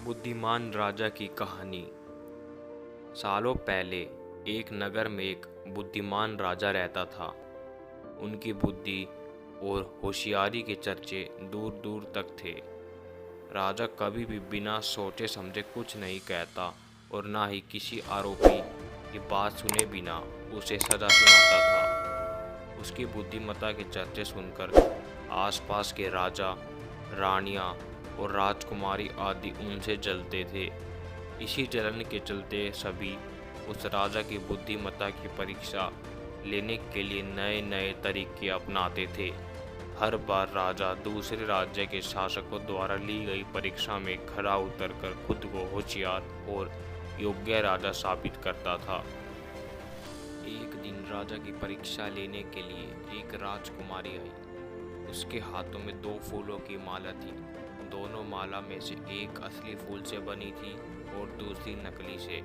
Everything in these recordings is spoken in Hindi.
बुद्धिमान राजा की कहानी। सालों पहले एक नगर में एक बुद्धिमान राजा रहता था। उनकी बुद्धि और होशियारी के चर्चे दूर दूर तक थे। राजा कभी भी बिना सोचे समझे कुछ नहीं कहता और ना ही किसी आरोपी की बात सुने बिना उसे सजा सुनाता था। उसकी बुद्धिमत्ता के चर्चे सुनकर आसपास के राजा, रानियां और राजकुमारी आदि उनसे जलते थे। इसी जलन के चलते सभी उस राजा की बुद्धिमत्ता की परीक्षा लेने के लिए नए नए तरीके अपनाते थे। हर बार राजा दूसरे राज्य के शासकों द्वारा ली गई परीक्षा में खरा उतरकर खुद को होशियार और योग्य राजा साबित करता था। एक दिन राजा की परीक्षा लेने के लिए एक राजकुमारी आई। उसके हाथों में दो फूलों की माला थी। दोनों माला में से एक असली फूल से बनी थी और दूसरी नकली से।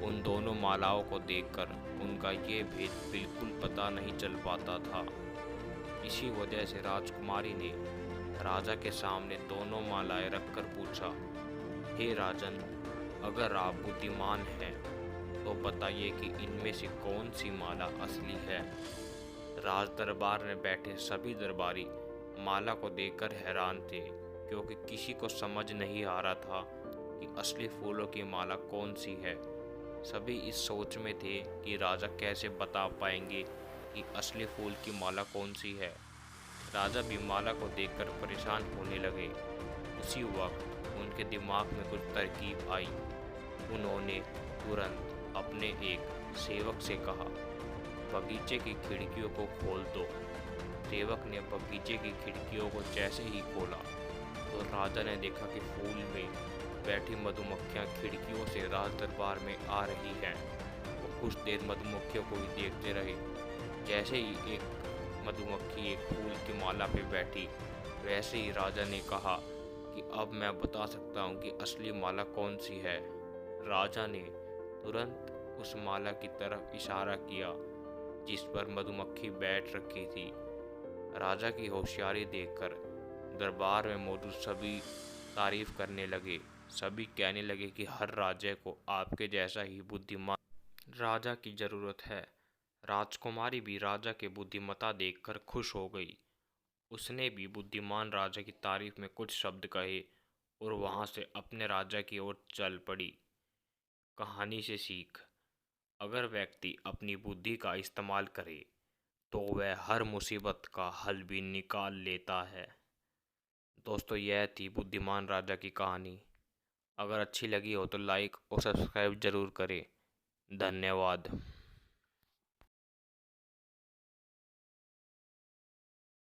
उन दोनों मालाओं को देखकर उनका ये भेद बिल्कुल पता नहीं चल पाता था। इसी वजह से राजकुमारी ने राजा के सामने दोनों मालाएं रखकर पूछा, हे राजन, अगर आप बुद्धिमान हैं तो बताइए कि इनमें से कौन सी माला असली है। राज दरबार में बैठे सभी दरबारी माला को देखकर हैरान थे, क्योंकि किसी को समझ नहीं आ रहा था कि असली फूलों की माला कौन सी है। सभी इस सोच में थे कि राजा कैसे बता पाएंगे कि असली फूल की माला कौन सी है। राजा भी माला को देखकर परेशान होने लगे। उसी वक्त उनके दिमाग में कुछ तरकीब आई। उन्होंने तुरंत अपने एक सेवक से कहा, बगीचे की खिड़कियों को खोल दो। सेवक ने बगीचे की खिड़कियों को जैसे ही खोला तो राजा ने देखा कि फूल में बैठी मधुमक्खियां खिड़कियों से राज दरबार में आ रही हैं। वो कुछ देर मधुमक्खियों को ही देखते रहे। जैसे ही एक मधुमक्खी एक फूल की माला पे बैठी, वैसे ही राजा ने कहा कि अब मैं बता सकता हूँ कि असली माला कौन सी है। राजा ने तुरंत उस माला की तरफ इशारा किया जिस पर मधुमक्खी बैठ रखी थी। राजा की होशियारी देखकर दरबार में मौजूद सभी तारीफ करने लगे। सभी कहने लगे कि हर राज्य को आपके जैसा ही बुद्धिमान राजा की जरूरत है। राजकुमारी भी राजा के बुद्धिमत्ता देखकर खुश हो गई। उसने भी बुद्धिमान राजा की तारीफ में कुछ शब्द कहे और वहां से अपने राजा की ओर चल पड़ी। कहानी से सीख, अगर व्यक्ति अपनी बुद्धि का इस्तेमाल करे तो वह हर मुसीबत का हल भी निकाल लेता है। दोस्तों, यह थी बुद्धिमान राजा की कहानी। अगर अच्छी लगी हो तो लाइक और सब्सक्राइब जरूर करें। धन्यवाद।